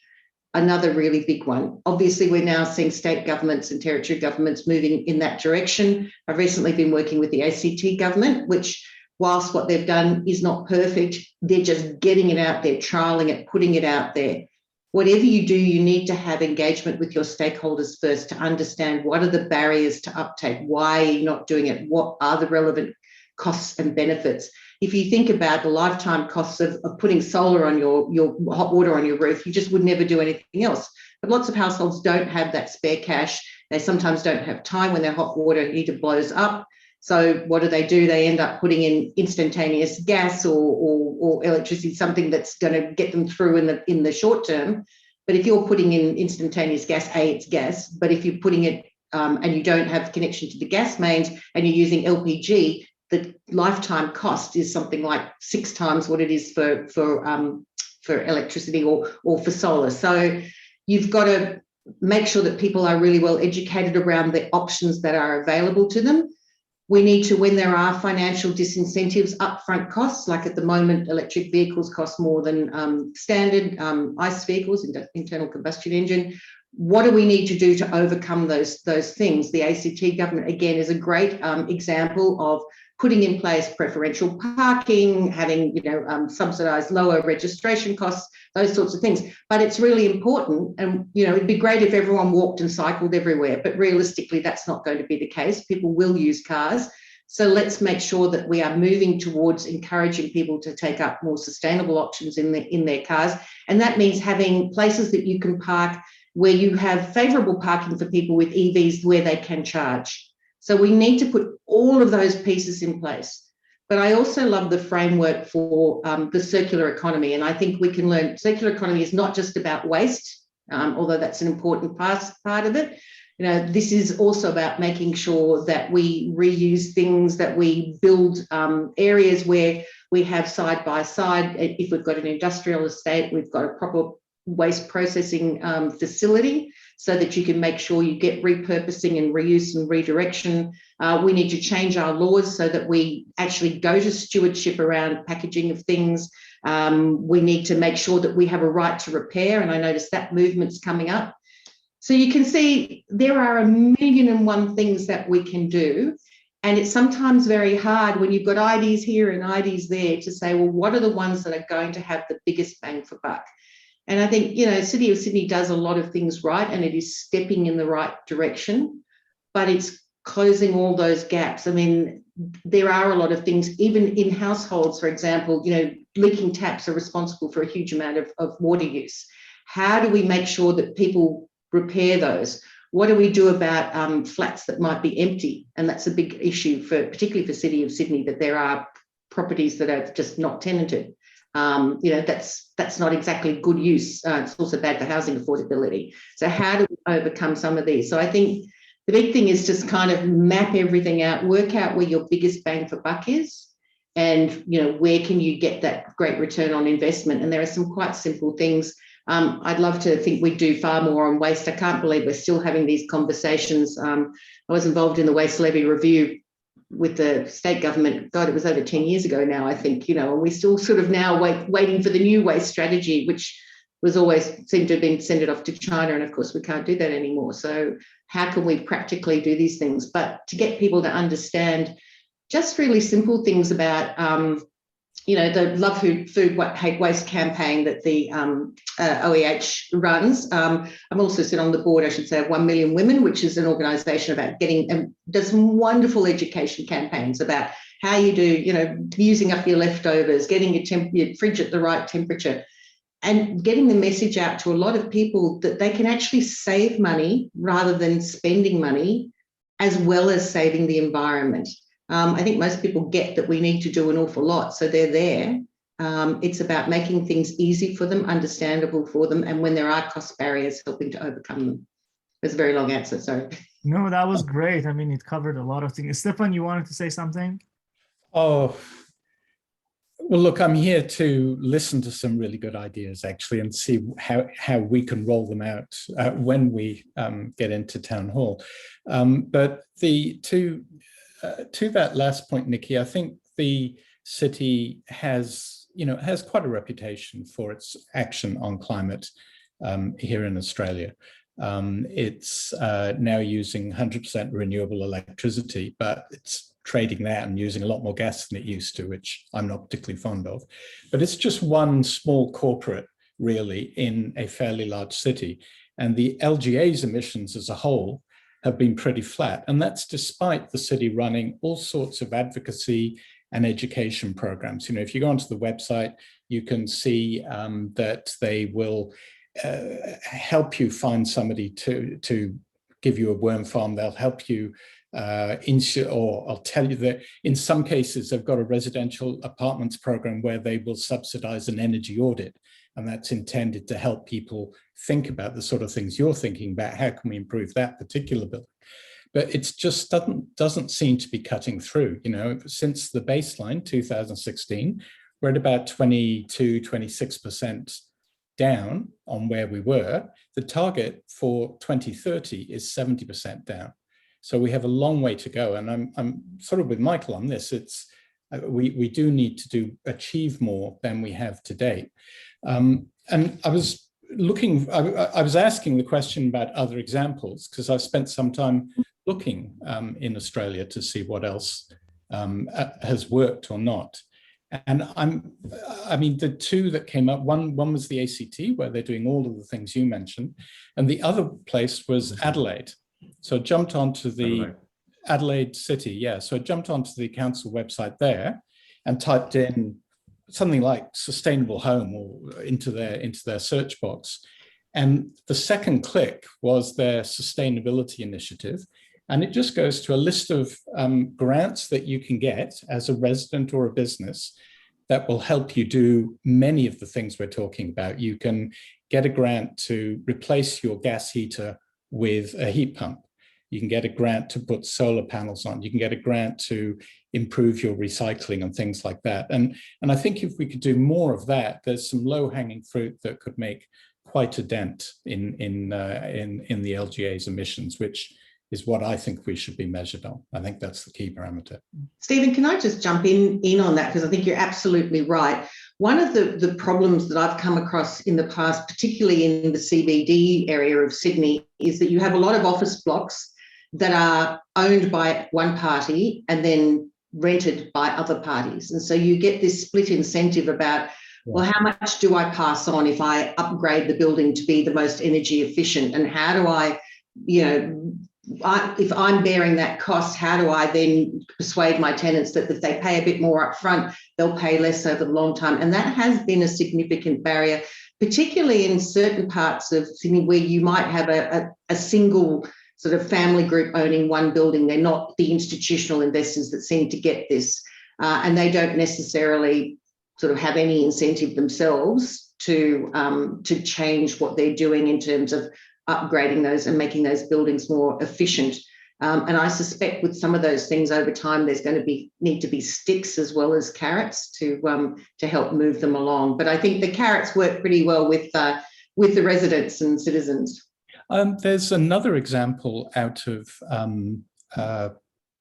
another really big one. Obviously, we're now seeing state governments and territory governments moving in that direction. I've recently been working with the ACT government, which, whilst what they've done is not perfect, they're just getting it out there, trialling it, putting it out there. Whatever you do, you need to have engagement with your stakeholders first to understand what are the barriers to uptake, why are you not doing it, what are the relevant costs and benefits. If you think about the lifetime costs of putting solar on your hot water on your roof, you just would never do anything else. But lots of households don't have that spare cash. They sometimes don't have time when their hot water heater blows up. So what do? They end up putting in instantaneous gas or electricity, something that's going to get them through in the short term. But if you're putting in instantaneous gas, it's gas. But if you're putting it and you don't have connection to the gas mains and you're using LPG, the lifetime cost is something like 6 times what it is for electricity or for solar. So you've got to make sure that people are really well educated around the options that are available to them. We need to, when there are financial disincentives, upfront costs, like at the moment, electric vehicles cost more than standard ICE vehicles, internal combustion engine. What do we need to do to overcome those things? The ACT government, again, is a great example of putting in place preferential parking, having subsidised lower registration costs, those sorts of things. But it's really important, and it'd be great if everyone walked and cycled everywhere, but realistically that's not going to be the case. People will use cars. So let's make sure that we are moving towards encouraging people to take up more sustainable options in their cars. And that means having places that you can park where you have favourable parking for people with EVs where they can charge. So we need to put all of those pieces in place. But I also love the framework for the circular economy. And I think we can learn circular economy is not just about waste, although that's an important part of it. This is also about making sure that we reuse things, that we build areas where we have side by side. If we've got an industrial estate, we've got a proper waste processing facility so that you can make sure you get repurposing and reuse and redirection. We need to change our laws so that we actually go to stewardship around packaging of things. We need to make sure that we have a right to repair, and I notice that movement's coming up. So you can see there are 1,000,001 things that we can do, and it's sometimes very hard when you've got ideas here and ideas there to say, well, what are the ones that are going to have the biggest bang for buck? And I think, City of Sydney does a lot of things right, and it is stepping in the right direction, but it's closing all those gaps. I mean, there are a lot of things, even in households, for example, leaking taps are responsible for a huge amount of water use. How do we make sure that people repair those? What do we do about flats that might be empty? And that's a big issue, particularly for City of Sydney, that there are properties that are just not tenanted. That's not exactly good use. It's also bad for housing affordability. So how do we overcome some of these? So I think the big thing is just kind of map everything out, work out where your biggest bang for buck is, and where can you get that great return on investment. And there are some quite simple things. I'd love to think we do far more on waste. I can't believe we're still having these conversations. I was involved in the waste levy review with the state government. God, it was over 10 years ago now, I think, and we still sort of now waiting for the new waste strategy, which was always seemed to have been sent off to China. And of course, we can't do that anymore. So how can we practically do these things? But to get people to understand just really simple things about, the Love Food, Hate Waste campaign that the OEH runs. I'm also sit on the board, I should say, of 1 Million Women, which is an organisation about does some wonderful education campaigns about how you do, using up your leftovers, getting your fridge at the right temperature. and getting the message out to a lot of people that they can actually save money rather than spending money, as well as saving the environment. I think most people get that we need to do an awful lot, so they're there. It's about making things easy for them, understandable for them, and when there are cost barriers, helping to overcome them. It's a very long answer, sorry. No, that was great. I mean, it covered a lot of things. Stefan, you wanted to say something? Oh, well, look, I'm here to listen to some really good ideas, actually, and see how we can roll them out when we get into town hall. But to that last point, Nicki, I think the city has quite a reputation for its action on climate here in Australia. It's now using 100% renewable electricity, but it's trading that and using a lot more gas than it used to, which I'm not particularly fond of. But it's just one small corporate, really, in a fairly large city. And the LGA's emissions as a whole have been pretty flat. And that's despite the city running all sorts of advocacy and education programs. If you go onto the website, you can see that they will help you find somebody to give you a worm farm. They'll help you or I'll tell you that in some cases they've got a residential apartments program where they will subsidize an energy audit, and that's intended to help people think about the sort of things you're thinking about. How can we improve that particular building? But it just doesn't seem to be cutting through. Since the baseline 2016, we're at about 22-26% down on where we were. The target for 2030 is 70% down. So we have a long way to go, and I'm sort of with Michael on this. We do need to achieve more than we have to date. And I was asking the question about other examples because I've spent some time looking in Australia to see what else has worked or not. And the two that came up, one was the ACT, where they're doing all of the things you mentioned, and the other place was Adelaide. So I jumped onto the Adelaide City, yeah. So I jumped onto the council website there and typed in something like sustainable home or into their search box. And the second click was their sustainability initiative. And it just goes to a list of grants that you can get as a resident or a business that will help you do many of the things we're talking about. You can get a grant to replace your gas heater with a heat pump. You can get a grant to put solar panels on. You can get a grant to improve your recycling and things like that. And I think if we could do more of that, there's some low-hanging fruit that could make quite a dent in the LGA's emissions, which is what I think we should be measured on. I think that's the key parameter. Stephen, can I just jump in on that? Because I think you're absolutely right. One of the problems that I've come across in the past, particularly in the CBD area of Sydney, is that you have a lot of office blocks that are owned by one party and then rented by other parties. And so you get this split incentive about, well, how much do I pass on if I upgrade the building to be the most energy efficient? And how do I, if I'm bearing that cost, how do I then persuade my tenants that if they pay a bit more up front, they'll pay less over the long time? And that has been a significant barrier, particularly in certain parts of Sydney where you might have a single sort of family group owning one building. They're not the institutional investors that seem to get this, and they don't necessarily sort of have any incentive themselves to change what they're doing in terms of upgrading those and making those buildings more efficient. And I suspect with some of those things over time, there's going to need to be sticks as well as carrots to help move them along. But I think the carrots work pretty well with the residents and citizens. There's another example out of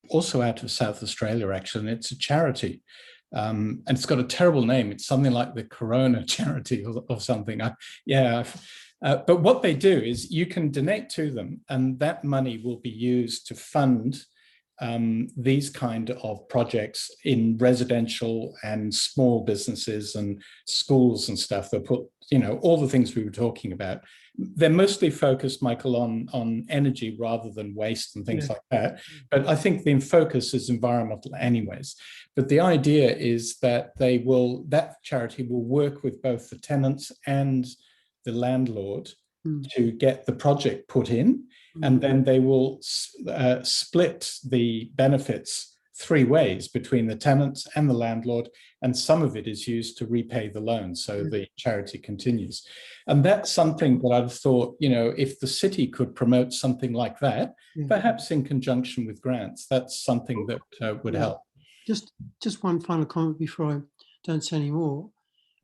also out of South Australia, actually, and it's a charity. And it's got a terrible name. It's something like the Corona Charity or something. But what they do is you can donate to them, and that money will be used to fund these kind of projects in residential and small businesses and schools and stuff. They'll put, all the things we were talking about. they're mostly focused, Michael, on energy rather than waste and things like that. But I think the focus is environmental anyways. But the idea is that that charity will work with both the tenants and the landlord to get the project put in, and then they will split the benefits 3 ways between the tenants and the landlord, and some of it is used to repay the loan, so the charity continues. And that's something that I've thought, if the city could promote something like that, perhaps in conjunction with grants, that's something that would help. Just one final comment before I don't say any more.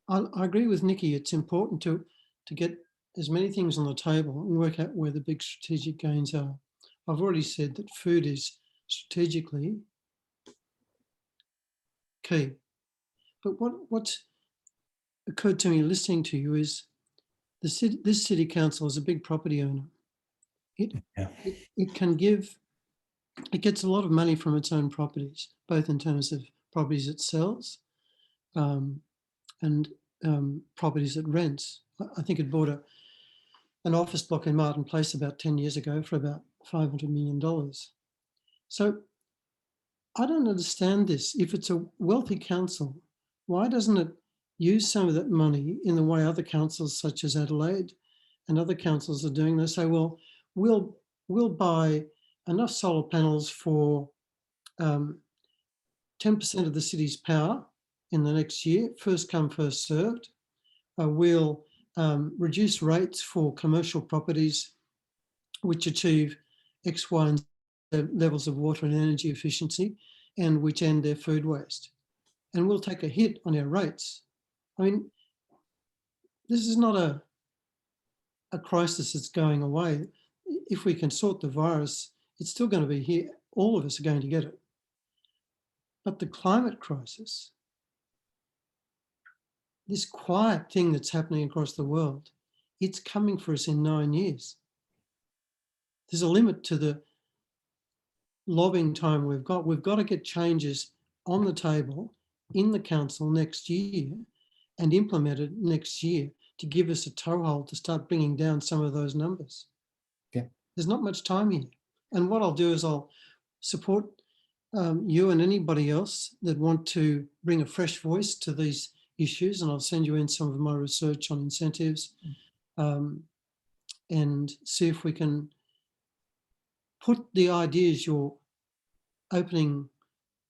I agree with Nicki. It's important to get as many things on the table and work out where the big strategic gains are. I've already said that food is strategically key. But what's occurred to me listening to you is this city council is a big property owner. It can give, it gets a lot of money from its own properties, both in terms of properties it sells and properties it rents. I think it bought an office block in Martin Place about 10 years ago for about $500 million. So I don't understand this. If it's a wealthy council, why doesn't it use some of that money in the way other councils such as Adelaide and other councils are doing? They say, well, we'll buy enough solar panels for 10% of the city's power in the next year, first come, first served. We'll reduce rates for commercial properties which achieve X, Y, and Z levels of water and energy efficiency and which end their food waste. And we'll take a hit on our rates. I mean, this is not a crisis that's going away. If we can sort the virus, it's still going to be here. All of us are going to get it. But the climate crisis, this quiet thing that's happening across the world, it's coming for us in 9 years. There's a limit to the lobbying time we've got. We've got to get changes on the table in the council next year and implemented next year to give us a toehold to start bringing down some of those numbers. There's not much time here. And what I'll do is I'll support you and anybody else that want to bring a fresh voice to these issues, and I'll send you in some of my research on incentives and see if we can put the ideas you're opening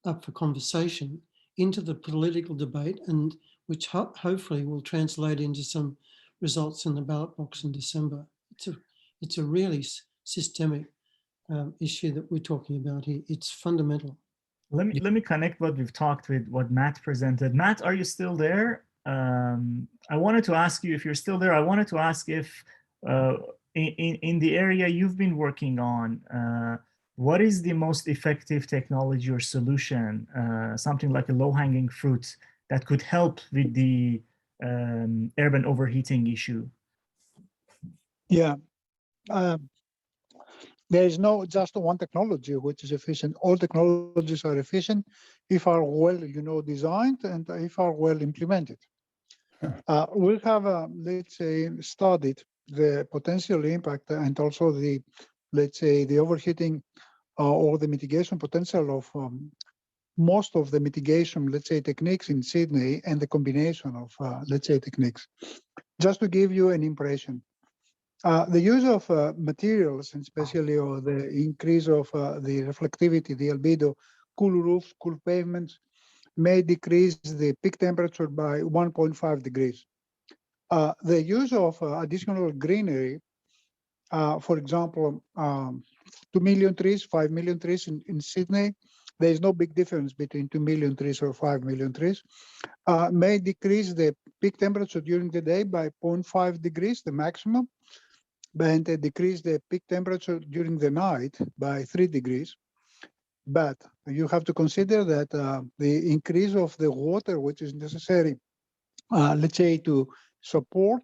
up for conversation into the political debate, and which hopefully will translate into some results in the ballot box in December. It's a really systemic issue that we're talking about here. It's fundamental. Let me connect what we've talked with what Matt presented. Matt, are you still there? I wanted to ask you if you're still there. I wanted to ask if in the area you've been working on, what is the most effective technology or solution, something like a low-hanging fruit that could help with the urban overheating issue? Yeah. There is no just one technology which is efficient. All technologies are efficient if are well, designed and if are well implemented. We have, let's say, studied the potential impact and also the, let's say, the overheating or the mitigation potential of most of the mitigation, let's say, techniques in Sydney and the combination of, let's say, techniques. Just to give you an impression. The use of materials, and especially or the increase of the reflectivity, the albedo, cool roofs, cool pavements, may decrease the peak temperature by 1.5 degrees. The use of additional greenery, for example, 2 million trees, 5 million trees in Sydney, there is no big difference between 2 million trees or 5 million trees, may decrease the peak temperature during the day by 0.5 degrees, the maximum, and decrease the peak temperature during the night by 3 degrees. But you have to consider that the increase of the water, which is necessary, let's say, to support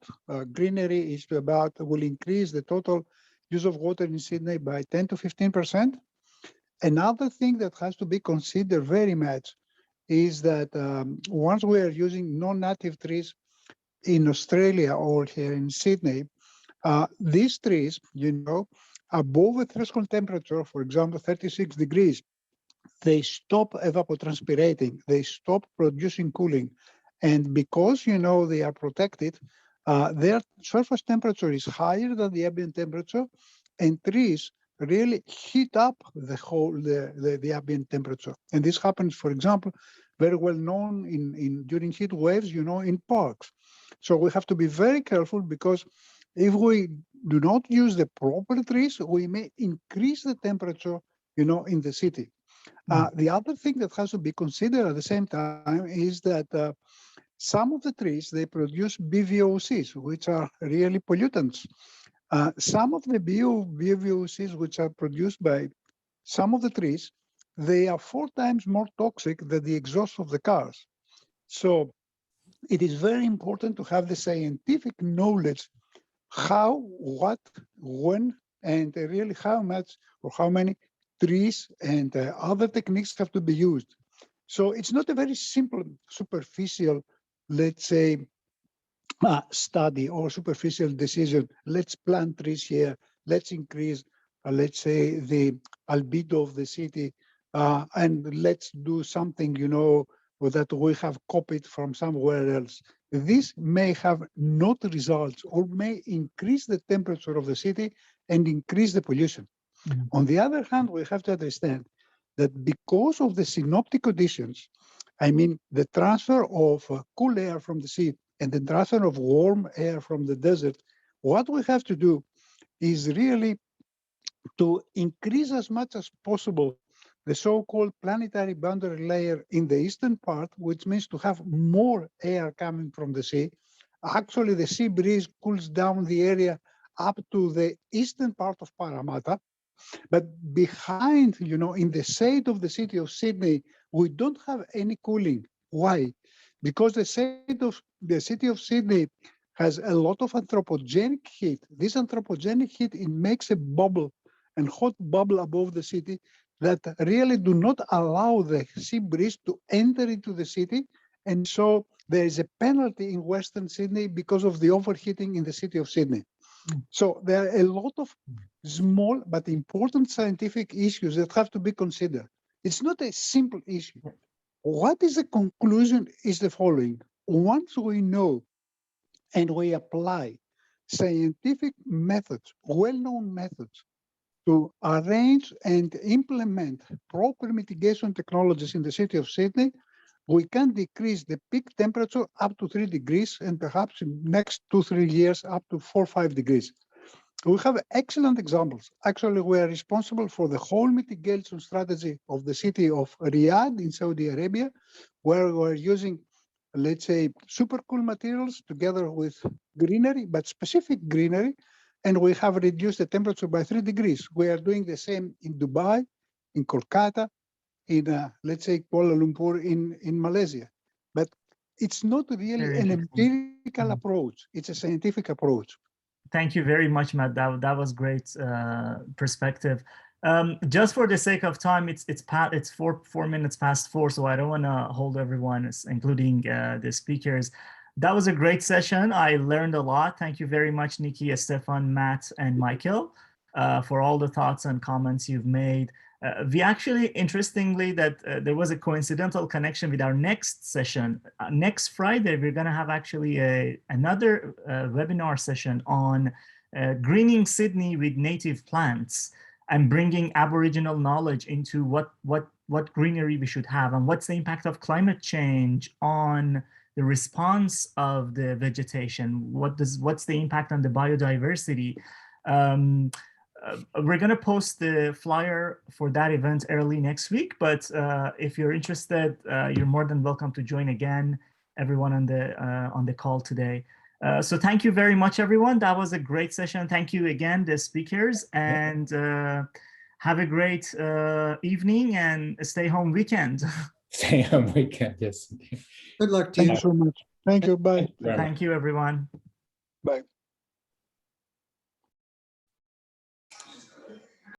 greenery is will increase the total use of water in Sydney by 10 to 15%. Another thing that has to be considered very much is that once we are using non-native trees in Australia or here in Sydney, These trees, above a threshold temperature, for example, 36 degrees, they stop evapotranspirating, they stop producing cooling. And because, they are protected, their surface temperature is higher than the ambient temperature, and trees really heat up the ambient temperature. And this happens, for example, very well known during heat waves, in parks. So we have to be very careful, because if we do not use the proper trees, we may increase the temperature, in the city. The other thing that has to be considered at the same time is that some of the trees, they produce BVOCs, which are really pollutants. Some of the BVOCs which are produced by some of the trees, they are 4 times more toxic than the exhaust of the cars. So it is very important to have the scientific knowledge how, what, when, and really how much or how many trees and other techniques have to be used. So it's not a very simple, superficial, let's say, study or superficial decision. Let's plant trees here. Let's increase, let's say, the albedo of the city, and let's do something, that we have copied from somewhere else. This may have not results, or may increase the temperature of the city and increase the pollution. On the other hand, we have to understand that because of the synoptic conditions, I mean, the transfer of cool air from the sea and the transfer of warm air from the desert, what we have to do is really to increase as much as possible the so-called planetary boundary layer in the eastern part, which means to have more air coming from the sea. Actually, the sea breeze cools down the area up to the eastern part of Parramatta. But behind, in the shade of the city of Sydney, we don't have any cooling. Why? Because the city of Sydney has a lot of anthropogenic heat. This anthropogenic heat, it makes a bubble, and hot bubble above the city that really do not allow the sea breeze to enter into the city. And so there is a penalty in Western Sydney because of the overheating in the city of Sydney. So there are a lot of small but important scientific issues that have to be considered. It's not a simple issue. What is the conclusion is the following. Once we know and we apply scientific methods, well-known methods, to arrange and implement proper mitigation technologies in the city of Sydney, we can decrease the peak temperature up to 3 degrees, and perhaps in the next 2-3 years up to 4-5 degrees. We have excellent examples. Actually, we are responsible for the whole mitigation strategy of the city of Riyadh in Saudi Arabia, where we're using, let's say, super cool materials together with greenery, but specific greenery, and we have reduced the temperature by 3 degrees. We are doing the same in Dubai, in Kolkata, in, let's say, Kuala Lumpur in Malaysia. But it's not really an empirical approach. It's a scientific approach. Thank you very much, Matt. That was great perspective. Just for the sake of time, it's 4 minutes past 4, so I don't want to hold everyone, including the speakers. That was a great session. I learned a lot. Thank you very much, Nicki, Stefan, Matt, and Michael, for all the thoughts and comments you've made. We actually, interestingly, that there was a coincidental connection with our next session. Next Friday, we're going to have actually another webinar session on greening Sydney with native plants and bringing Aboriginal knowledge into what greenery we should have and what's the impact of climate change on the response of the vegetation. What's the impact on the biodiversity? We're going to post the flyer for that event early next week, but if you're interested, you're more than welcome to join again, everyone on the call today. So thank you very much, everyone. That was a great session. Thank you again, the speakers, and have a great evening and stay home weekend. Stay home weekend, yes. Good luck to you. Thank you so much. Thank you. Bye. Thank you, everyone. Bye.